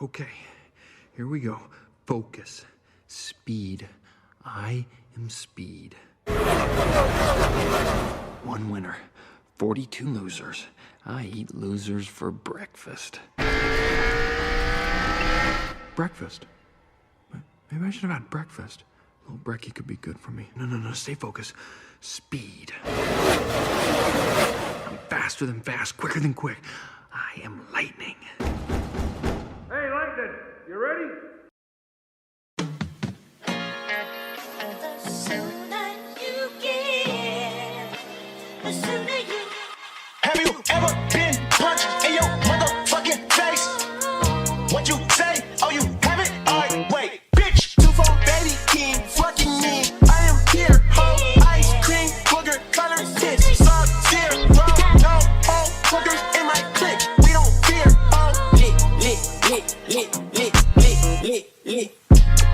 Okay, here we go. Focus. Speed. I am speed. 1 winner, 42 losers. I eat losers for breakfast. Breakfast? Maybe I should have had breakfast. A little brekkie could be good for me. No, stay focused. Speed. I'm faster than fast, quicker than quick. I am lightning. Hey, Lightning, you ready? The sooner you give, the sooner you. Have you ever been punched in your motherfucking face? What you say? Oh, you have it? Alright, wait. Bitch, 2-4 baby king, fucking me. I am here, ho, ice cream, booger, color, tits, sub, zero, no, ho, fuckers in my clique. We don't fear, ho, lit.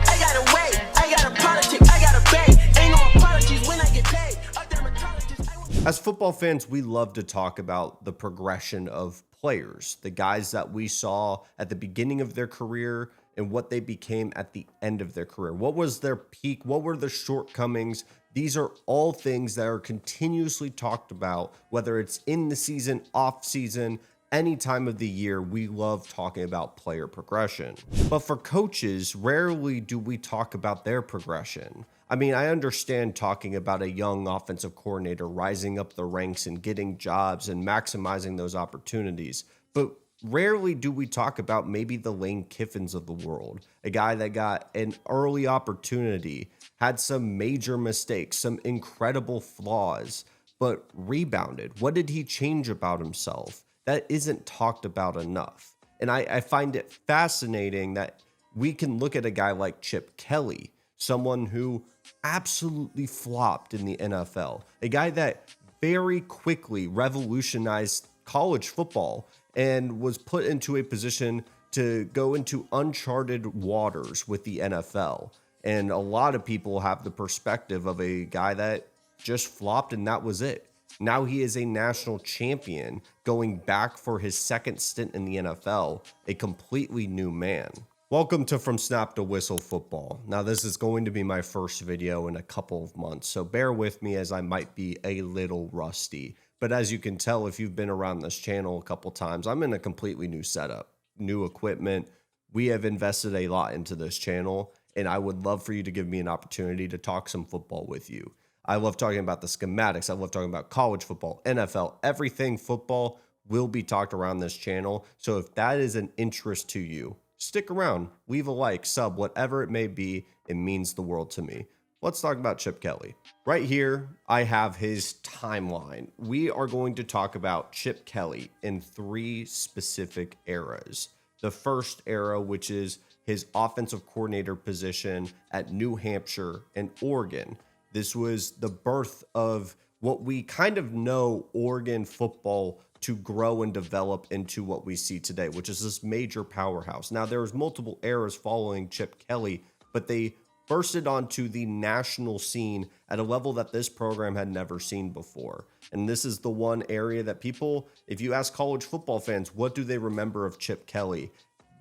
I gotta wait, I gotta politic, I gotta bait. Ain't no apologies when I get paid. A dermatologist, I will. As football fans, we love to talk about the progression of players, the guys that we saw at the beginning of their career and what they became at the end of their career. What was their peak? What were the shortcomings? These are all things that are continuously talked about, whether it's in the season, off season, any time of the year. We love talking about player progression. But for coaches, rarely do we talk about their progression. I mean, I understand talking about a young offensive coordinator rising up the ranks and getting jobs and maximizing those opportunities, but rarely do we talk about maybe the Lane Kiffins of the world, a guy that got an early opportunity, had some major mistakes, some incredible flaws, but rebounded. What did he change about himself? That isn't talked about enough. And I find it fascinating that we can look at a guy like Chip Kelly, someone who absolutely flopped in the NFL, a guy that very quickly revolutionized college football and was put into a position to go into uncharted waters with the NFL. And a lot of people have the perspective of a guy that just flopped and that was it. Now he is a national champion going back for his second stint in the NFL, a completely new man. Welcome to From Snap to Whistle Football. Now this is going to be my first video in a couple of months, so bear with me as I might be a little rusty. But as you can tell, if you've been around this channel a couple times, I'm in a completely new setup, new equipment. We have invested a lot into this channel, and I would love for you to give me an opportunity to talk some football with you. I love talking about the schematics. I love talking about college football, NFL, everything football will be talked around this channel. So if that is an interest to you, stick around, leave a like, sub, whatever it may be. It means the world to me. Let's talk about Chip Kelly. Right here, I have his timeline. We are going to talk about Chip Kelly in 3 specific eras. The first era, which is his offensive coordinator position at New Hampshire and Oregon. This was the birth of what we kind of know Oregon football to grow and develop into what we see today, which is this major powerhouse. Now, there was multiple eras following Chip Kelly, but they bursted onto the national scene at a level that this program had never seen before. And this is the one area that people, if you ask college football fans, what do they remember of Chip Kelly?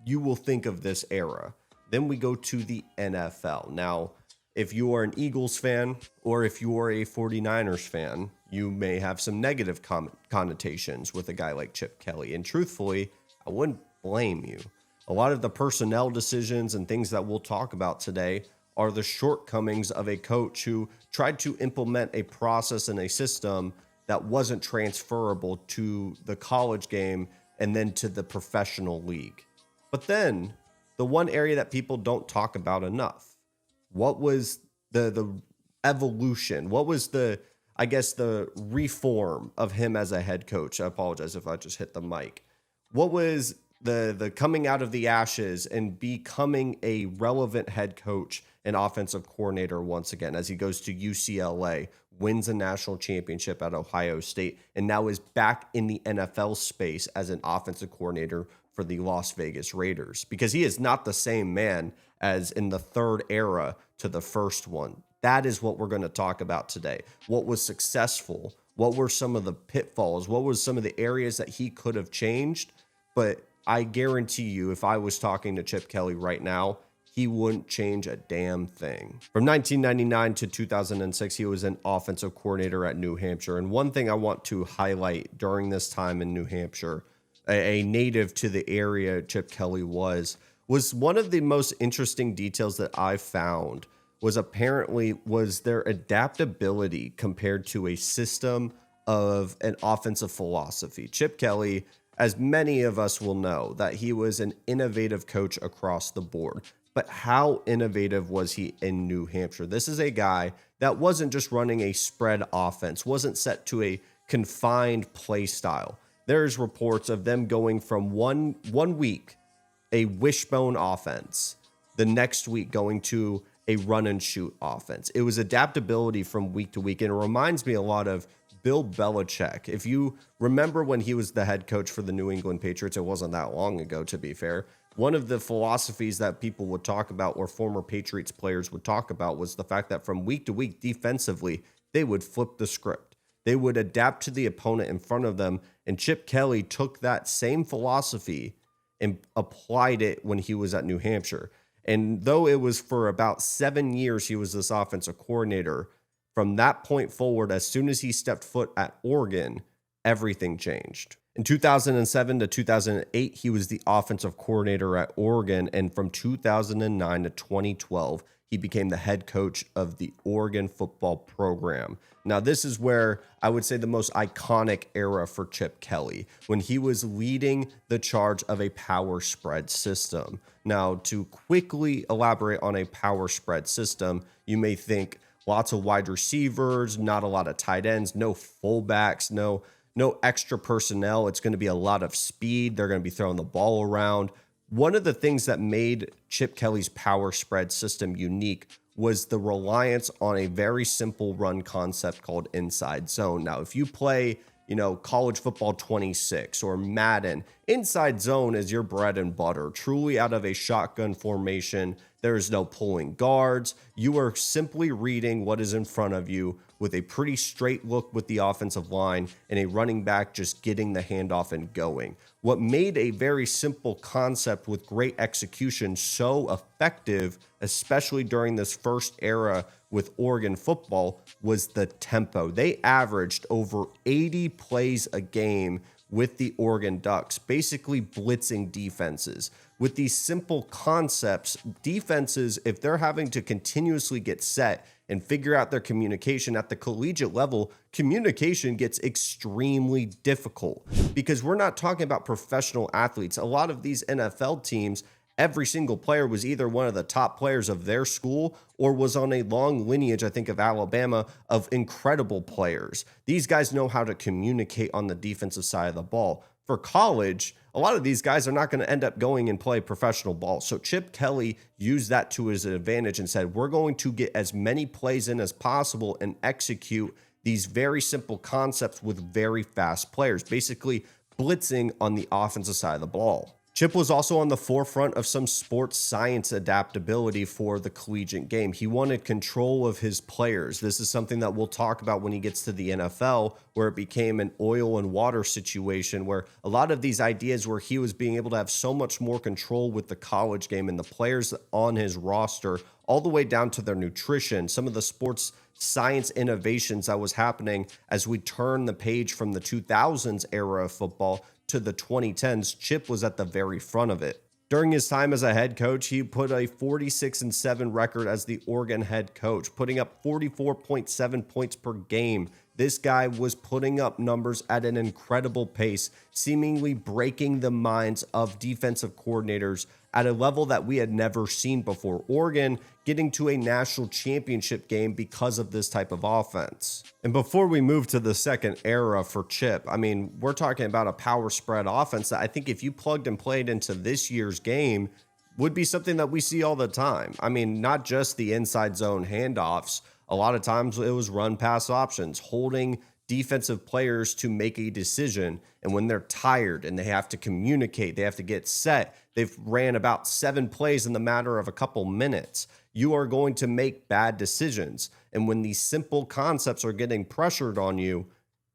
You will think of this era. Then we go to the NFL. Now, if you are an Eagles fan or if you are a 49ers fan, you may have some negative connotations with a guy like Chip Kelly. And truthfully, I wouldn't blame you. A lot of the personnel decisions and things that we'll talk about today are the shortcomings of a coach who tried to implement a process and a system that wasn't transferable to the college game and then to the professional league. But then the one area that people don't talk about enough, what was the evolution? What was the reform of him as a head coach? I apologize if I just hit the mic. What was the coming out of the ashes and becoming a relevant head coach and offensive coordinator once again, as he goes to UCLA, wins a national championship at Ohio State, and now is back in the NFL space as an offensive coordinator for the Las Vegas Raiders, because he is not the same man as in the third era to the first one. That is what we're going to talk about today. What was successful? What were some of the pitfalls? What was some of the areas that he could have changed? But I guarantee you, if I was talking to Chip Kelly right now, he wouldn't change a damn thing. From 1999 to 2006, he was an offensive coordinator at New Hampshire. And one thing I want to highlight during this time in New Hampshire, a native to the area Chip Kelly was one of the most interesting details that I found was their adaptability compared to a system of an offensive philosophy. Chip Kelly, as many of us will know, that he was an innovative coach across the board. But how innovative was he in New Hampshire? This is a guy that wasn't just running a spread offense, wasn't set to a confined play style. There's reports of them going from one week, a wishbone offense, the next week going to a run and shoot offense. It was adaptability from week to week. And it reminds me a lot of Bill Belichick. If you remember when he was the head coach for the New England Patriots, it wasn't that long ago, to be fair. One of the philosophies that people would talk about, or former Patriots players would talk about, was the fact that from week to week defensively, they would flip the script. They would adapt to the opponent in front of them. And Chip Kelly took that same philosophy and applied it when he was at New Hampshire. And though it was for about 7 years he was this offensive coordinator, from that point forward, as soon as he stepped foot at Oregon, everything changed. In 2007 to 2008, he was the offensive coordinator at Oregon. And from 2009 to 2012, he became the head coach of the Oregon football program. Now, this is where I would say the most iconic era for Chip Kelly, when he was leading the charge of a power spread system. Now, to quickly elaborate on a power spread system, you may think lots of wide receivers, not a lot of tight ends, no fullbacks, no extra personnel. It's going to be a lot of speed. They're going to be throwing the ball around. One of the things that made Chip Kelly's power spread system unique was the reliance on a very simple run concept called inside zone. Now, if you play, college football 26 or Madden, inside zone is your bread and butter. Truly out of a shotgun formation, there is no pulling guards. You are simply reading what is in front of you with a pretty straight look with the offensive line and a running back just getting the handoff and going. What made a very simple concept with great execution so effective, especially during this first era with Oregon football, was the tempo. They averaged over 80 plays a game with the Oregon Ducks, basically blitzing defenses. With these simple concepts, defenses, if they're having to continuously get set and figure out their communication at the collegiate level, communication gets extremely difficult because we're not talking about professional athletes. A lot of these NFL teams, every single player was either one of the top players of their school or was on a long lineage, I think, of Alabama, of incredible players. These guys know how to communicate on the defensive side of the ball. For college, a lot of these guys are not going to end up going and play professional ball. So Chip Kelly used that to his advantage and said, we're going to get as many plays in as possible and execute these very simple concepts with very fast players, basically blitzing on the offensive side of the ball. Chip was also on the forefront of some sports science adaptability for the collegiate game. He wanted control of his players. This is something that we'll talk about when he gets to the NFL, where it became an oil and water situation, where a lot of these ideas where he was being able to have so much more control with the college game and the players on his roster, all the way down to their nutrition, some of the sports science innovations that was happening as we turn the page from the 2000s era of football to the 2010s, Chip was at the very front of it. During his time as a head coach, he put a 46-7 record as the Oregon head coach, putting up 44.7 points per game. This guy was putting up numbers at an incredible pace, seemingly breaking the minds of defensive coordinators at a level that we had never seen before. Oregon getting to a national championship game because of this type of offense. And before we move to the second era for Chip, I mean, we're talking about a power spread offense that I think if you plugged and played into this year's game would be something that we see all the time. I mean, not just the inside zone handoffs. A lot of times it was run pass options, holding defensive players to make a decision. And when they're tired and they have to communicate, they have to get set, they've ran about 7 plays in the matter of a couple minutes. You are going to make bad decisions. And when these simple concepts are getting pressured on you,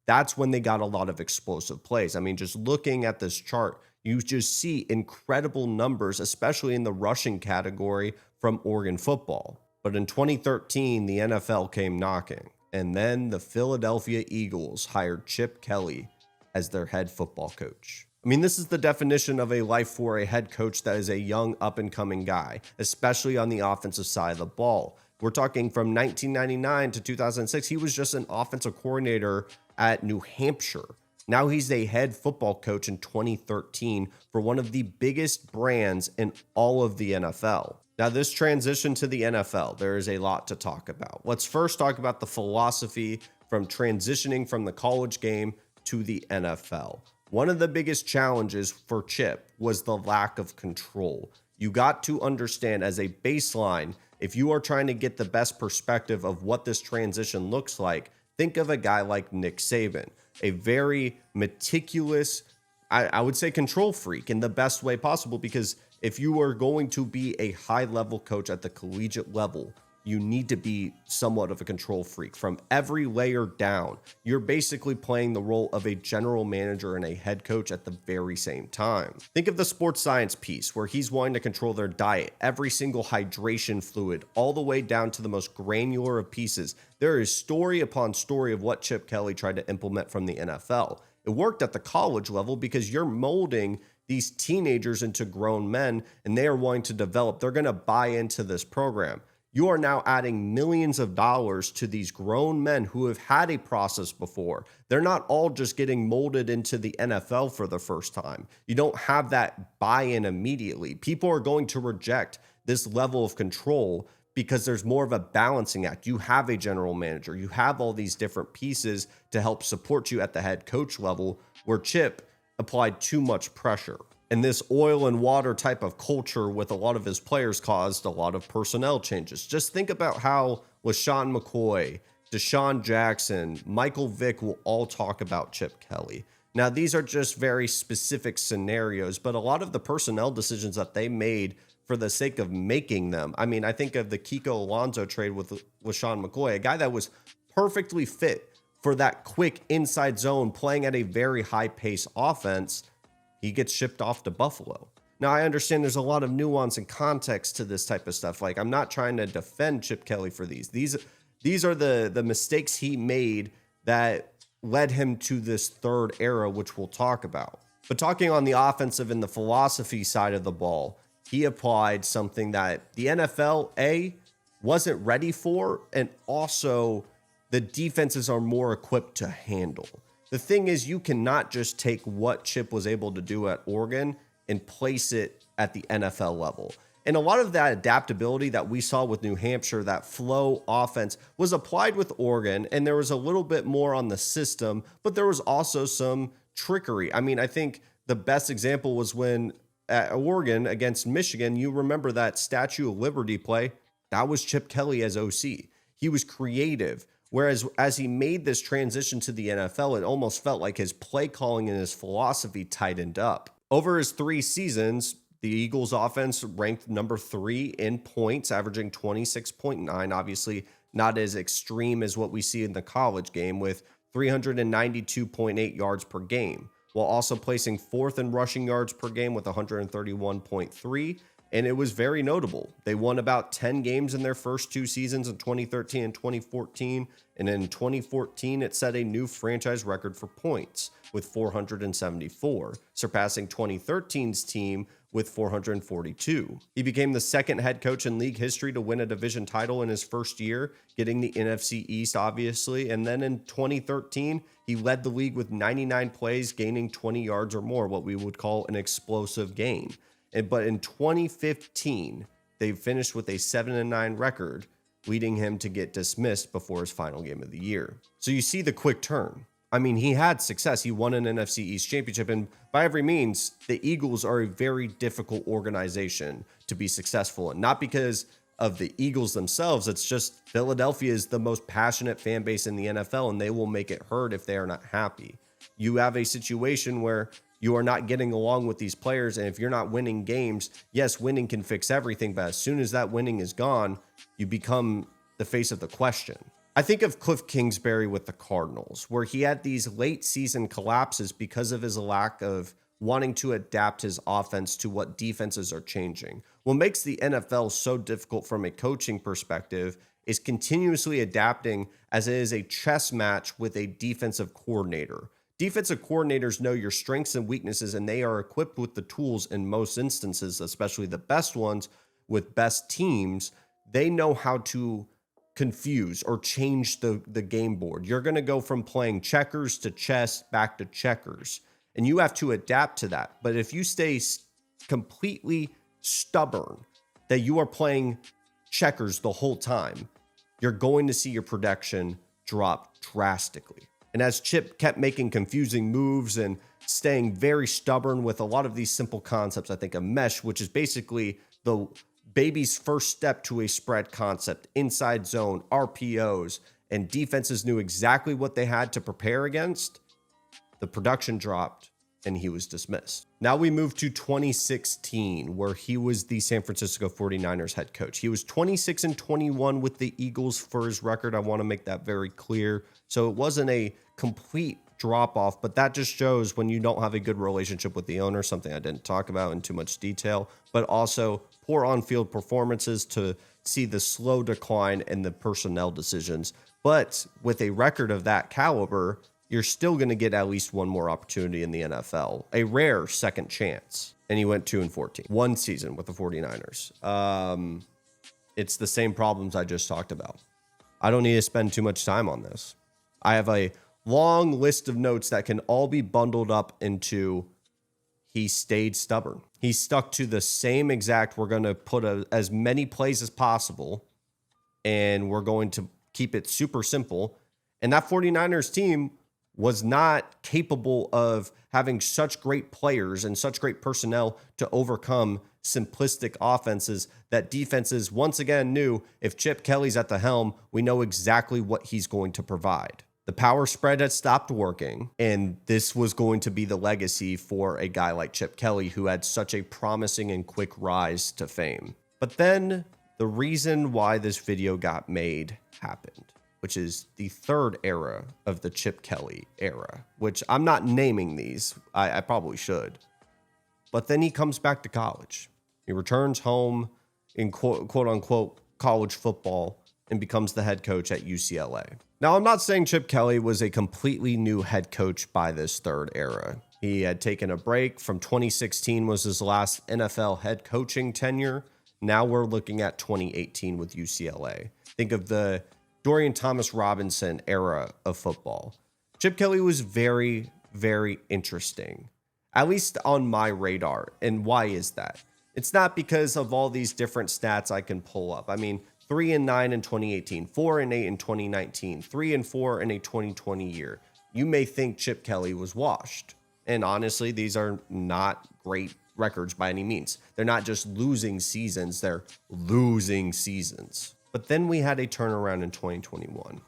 that's when they got a lot of explosive plays. I mean, just looking at this chart, You just see incredible numbers, especially in the rushing category from Oregon football. But in 2013, the NFL came knocking, and then the Philadelphia Eagles hired Chip Kelly as their head football coach. I mean, this is the definition of a life for a head coach that is a young up-and-coming guy, especially on the offensive side of the ball. We're talking from 1999 to 2006. He was just an offensive coordinator at New Hampshire. Now he's a head football coach in 2013 for one of the biggest brands in all of the NFL. Now, this transition to the NFL, there is a lot to talk about. Let's first talk about the philosophy from transitioning from the college game to the NFL. One of the biggest challenges for Chip was the lack of control. You got to understand as a baseline, if you are trying to get the best perspective of what this transition looks like, think of a guy like Nick Saban, a very meticulous, I would say control freak in the best way possible, because if you are going to be a high-level coach at the collegiate level, you need to be somewhat of a control freak from every layer down. You're basically playing the role of a general manager and a head coach at the very same time. Think of the sports science piece where he's wanting to control their diet, every single hydration fluid, all the way down to the most granular of pieces. There is story upon story of what Chip Kelly tried to implement from the NFL. It worked at the college level because you're molding these teenagers into grown men, and they are wanting to develop. They're going to buy into this program. You are now adding millions of dollars to these grown men who have had a process before. They're not all just getting molded into the NFL for the first time. You don't have that buy-in immediately. People are going to reject this level of control because there's more of a balancing act. You have a general manager. You have all these different pieces to help support you at the head coach level, where Chip applied too much pressure. And this oil and water type of culture with a lot of his players caused a lot of personnel changes. Just think about how LaShawn McCoy, Deshaun Jackson, Michael Vick will all talk about Chip Kelly. Now, these are just very specific scenarios, but a lot of the personnel decisions that they made for the sake of making them. I mean, I think of the Kiko Alonso trade with LaShawn McCoy, a guy that was perfectly fit for that quick inside zone, playing at a very high pace offense. He gets shipped off to Buffalo. Now, I understand there's a lot of nuance and context to this type of stuff. Like, I'm not trying to defend Chip Kelly for these. These are the mistakes he made that led him to this third era, which we'll talk about. But talking on the offensive and the philosophy side of the ball, he applied something that the NFL, wasn't ready for, and also the defenses are more equipped to handle. The thing is, you cannot just take what Chip was able to do at Oregon and place it at the NFL level. And a lot of that adaptability that we saw with New Hampshire, that flow offense, was applied with Oregon, and there was a little bit more on the system, but there was also some trickery. I mean, I think the best example was when at Oregon against Michigan, you remember that Statue of Liberty play? That was Chip Kelly as OC. He was creative. Whereas as he made this transition to the NFL, it almost felt like his play calling and his philosophy tightened up. Over his 3 seasons, the Eagles offense ranked number 3 in points, averaging 26.9. Obviously, not as extreme as what we see in the college game, with 392.8 yards per game, while also placing 4th in rushing yards per game with 131.3. And it was very notable. They won about 10 games in their first 2 seasons in 2013 and 2014. And in 2014, it set a new franchise record for points with 474, surpassing 2013's team with 442. He became the second head coach in league history to win a division title in his first year, getting the NFC East, obviously. And then in 2013, he led the league with 99 plays, gaining 20 yards or more, what we would call an explosive gain. But in 2015, they finished with a 7-9 record, leading him to get dismissed before his final game of the year. So you see the quick turn. I mean, he had success. He won an NFC East championship, and by every means, the Eagles are a very difficult organization to be successful in. Not because of the Eagles themselves, it's just Philadelphia is the most passionate fan base in the NFL, and they will make it heard if they are not happy. You have a situation where you are not getting along with these players, and if you're not winning games, yes, winning can fix everything, but as soon as that winning is gone, you become the face of the question. I think of Cliff Kingsbury with the Cardinals, where he had these late season collapses because of his lack of wanting to adapt his offense to what defenses are changing. What makes the NFL so difficult from a coaching perspective is continuously adapting, as it is a chess match with a defensive coordinator. Defensive coordinators know your strengths and weaknesses, and they are equipped with the tools in most instances, especially the best ones with best teams. They know how to confuse or change the game board. You're going to go from playing checkers to chess back to checkers, and you have to adapt to that. But if you stay completely stubborn that you are playing checkers the whole time, you're going to see your production drop drastically. And as Chip kept making confusing moves and staying very stubborn with a lot of these simple concepts, I think a mesh, which is basically the baby's first step to a spread concept, inside zone, RPOs, and defenses knew exactly what they had to prepare against, the production dropped and he was dismissed. Now we move to 2016, where he was the San Francisco 49ers head coach. He was 26-21 with the Eagles for his record. I want to make that very clear. So it wasn't a complete drop off, but that just shows when you don't have a good relationship with the owner, something I didn't talk about in too much detail, but also poor on-field performances to see the slow decline in the personnel decisions. But with a record of that caliber, you're still going to get at least one more opportunity in the NFL, a rare second chance. And he went 2-14, one season with the 49ers. It's the same problems I just talked about. I don't need to spend too much time on this. I have a long list of notes that can all be bundled up into he stayed stubborn. He stuck to the same exact, we're going to put as many plays as possible, and we're going to keep it super simple. And that 49ers team was not capable of having such great players and such great personnel to overcome simplistic offenses that defenses once again knew if Chip Kelly's at the helm, we know exactly what he's going to provide. The power spread had stopped working, and this was going to be the legacy for a guy like Chip Kelly, who had such a promising and quick rise to fame. But then the reason why this video got made happened, which is the third era of the Chip Kelly era, which I'm not naming these. I probably should. But then he comes back to college. He returns home in quote unquote college football and becomes the head coach at UCLA. Now, I'm not saying Chip Kelly was a completely new head coach by this third era. He had taken a break from 2016 was his last NFL head coaching tenure. Now we're looking at 2018 with UCLA. Think of the Dorian Thomas-Robinson era of football. Chip Kelly was very, very interesting, at least on my radar. And why is that? It's not because of all these different stats I can pull up. I mean, 3-9 in 2018, 4-8 in 2019, 3-4 in a 2020 year. You may think Chip Kelly was washed. And honestly, these are not great records by any means. They're not just losing seasons, they're losing seasons. But then we had a turnaround in 2021.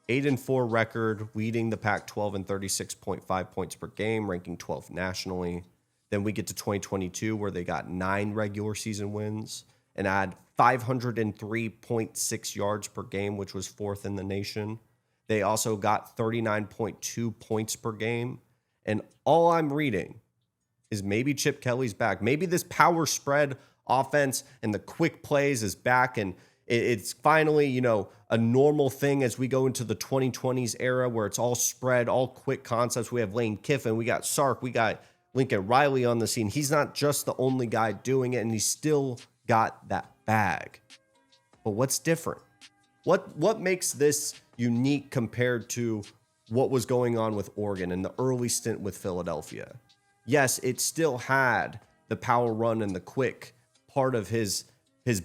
8-4 record, leading the Pac-12 in 36.5 points per game, ranking 12th nationally. Then we get to 2022, where they got 9 regular season wins and had 503.6 yards per game, which was 4th in the nation. They also got 39.2 points per game. And all I'm reading is maybe Chip Kelly's back. Maybe this power spread offense and the quick plays is back, and it's finally, a normal thing as we go into the 2020s era where it's all spread, all quick concepts. We have Lane Kiffin, we got Sark, we got Lincoln Riley on the scene. He's not just the only guy doing it, and he's still got that bag. But what's different? What makes this unique compared to what was going on with Oregon and the early stint with Philadelphia? Yes, it still had the power run and the quick part of his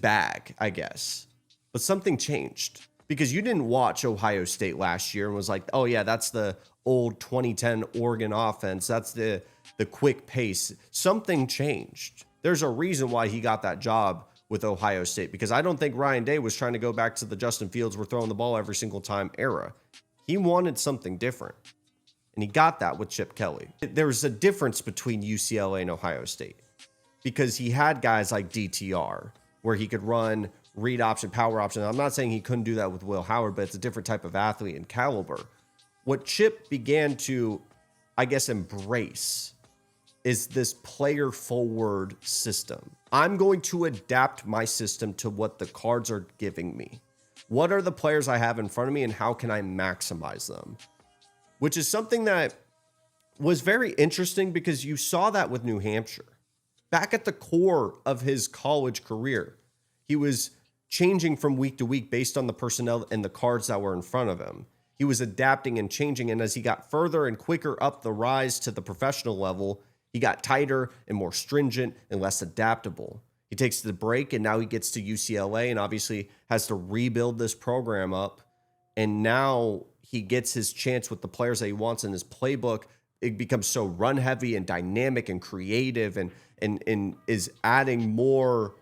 bag, I guess. But something changed, because you didn't watch Ohio State last year and was like, oh yeah, that's the old 2010 Oregon offense. That's the quick pace. Something changed. There's a reason why he got that job with Ohio State, because I don't think Ryan Day was trying to go back to the Justin Fields, we're throwing the ball every single time era. He wanted something different, and he got that with Chip Kelly. There's a difference between UCLA and Ohio State, because he had guys like DTR where he could run read option, power option. I'm not saying he couldn't do that with Will Howard, but it's a different type of athlete and caliber. What Chip began to, I guess, embrace is this player forward system. I'm going to adapt my system to what the cards are giving me. What are the players I have in front of me and how can I maximize them? Which is something that was very interesting because you saw that with New Hampshire. Back at the core of his college career, he was changing from week to week based on the personnel and the cards that were in front of him. He was adapting and changing, and as he got further and quicker up the rise to the professional level, he got tighter and more stringent and less adaptable. He takes the break, and now he gets to UCLA and obviously has to rebuild this program up. And now he gets his chance with the players that he wants in his playbook. It becomes so run heavy and dynamic and creative and is adding more,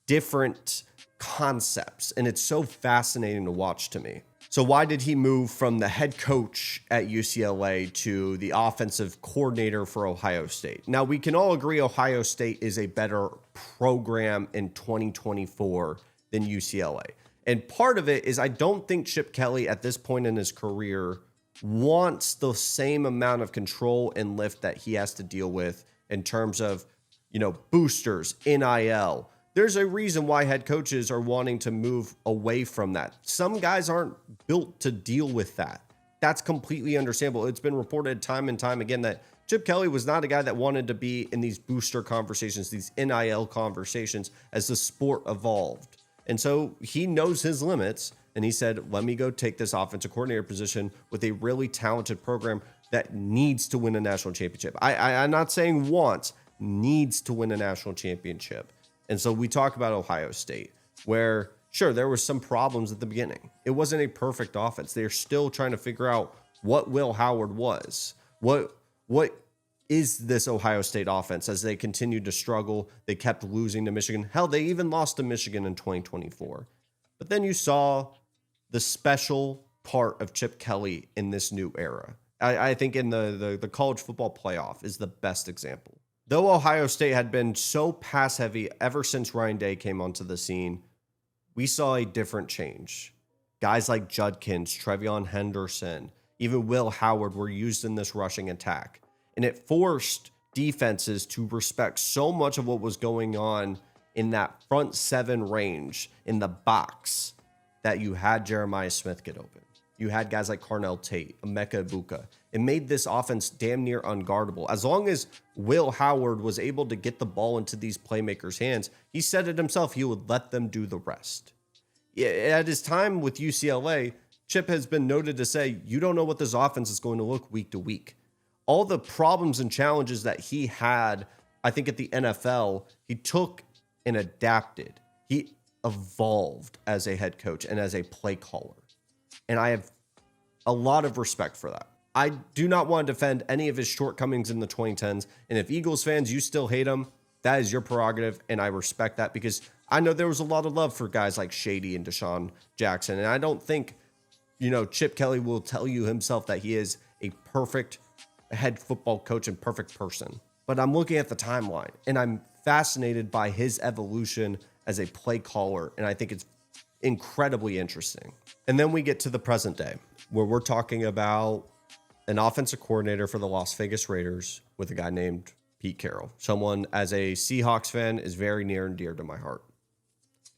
different concepts. And it's so fascinating to watch to me. So why did he move from the head coach at UCLA to the offensive coordinator for Ohio State? Now, we can all agree Ohio State is a better program in 2024 than UCLA. And part of it is I don't think Chip Kelly at this point in his career wants the same amount of control and lift that he has to deal with in terms of, boosters, NIL. There's a reason why head coaches are wanting to move away from that. Some guys aren't built to deal with that. That's completely understandable. It's been reported time and time again that Chip Kelly was not a guy that wanted to be in these booster conversations, these NIL conversations as the sport evolved. And so he knows his limits, and he said, let me go take this offensive coordinator position with a really talented program that needs to win a national championship. I'm not saying wants, needs to win a national championship. And so we talk about Ohio State, where, sure, there were some problems at the beginning. It wasn't a perfect offense. They're still trying to figure out what Will Howard was. What is this Ohio State offense as they continued to struggle? They kept losing to Michigan. Hell, they even lost to Michigan in 2024. But then you saw the special part of Chip Kelly in this new era. I think in the college football playoff is the best example. Though Ohio State had been so pass heavy ever since Ryan Day came onto the scene, we saw a different change. Guys like Judkins, Trevion Henderson, even Will Howard were used in this rushing attack. And it forced defenses to respect so much of what was going on in that front seven range in the box that you had Jeremiah Smith get open. You had guys like Carnell Tate, Emeka Ibuka. It made this offense damn near unguardable. As long as Will Howard was able to get the ball into these playmakers' hands, he said it himself, he would let them do the rest. At his time with UCLA, Chip has been noted to say, you don't know what this offense is going to look week to week. All the problems and challenges that he had, I think at the NFL, he took and adapted. He evolved as a head coach and as a play caller. And I have a lot of respect for that. I do not want to defend any of his shortcomings in the 2010s. And if Eagles fans, you still hate him, that is your prerogative. And I respect that because I know there was a lot of love for guys like Shady and Deshaun Jackson. And I don't think, Chip Kelly will tell you himself that he is a perfect head football coach and perfect person. But I'm looking at the timeline and I'm fascinated by his evolution as a play caller. And I think it's incredibly interesting. And then we get to the present day where we're talking about an offensive coordinator for the Las Vegas Raiders with a guy named Pete Carroll. Someone as a Seahawks fan is very near and dear to my heart.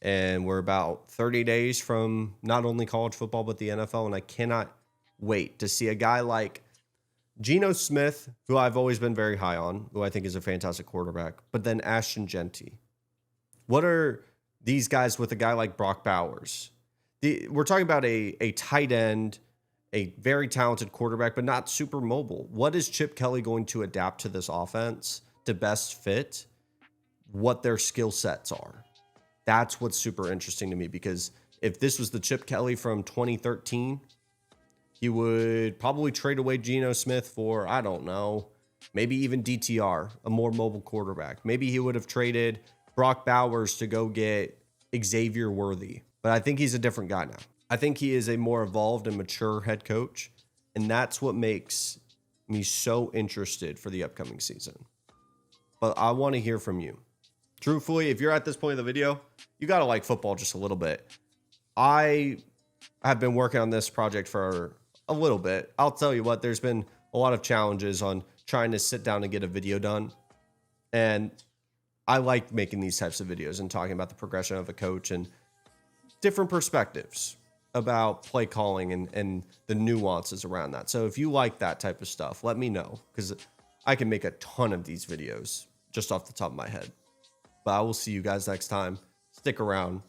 And we're about 30 days from not only college football, but the NFL. And I cannot wait to see a guy like Geno Smith, who I've always been very high on, who I think is a fantastic quarterback, but then Ashton Genty. What are these guys with a guy like Brock Bowers? We're talking about a tight end, a very talented quarterback, but not super mobile. What is Chip Kelly going to adapt to this offense to best fit what their skill sets are? That's what's super interesting to me, because if this was the Chip Kelly from 2013, he would probably trade away Geno Smith for, I don't know, maybe even DTR, a more mobile quarterback. Maybe he would have traded Brock Bowers to go get Xavier Worthy. But I think he's a different guy now. I think he is a more evolved and mature head coach. And that's what makes me so interested for the upcoming season. But I want to hear from you. Truthfully, if you're at this point of the video, you got to like football just a little bit. I have been working on this project for a little bit. I'll tell you what, there's been a lot of challenges on trying to sit down and get a video done. And I like making these types of videos and talking about the progression of a coach and different perspectives about play calling and the nuances around that. So if you like that type of stuff, let me know, because I can make a ton of these videos just off the top of my head. But I will see you guys next time. Stick around,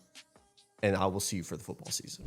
and I will see you for the football season.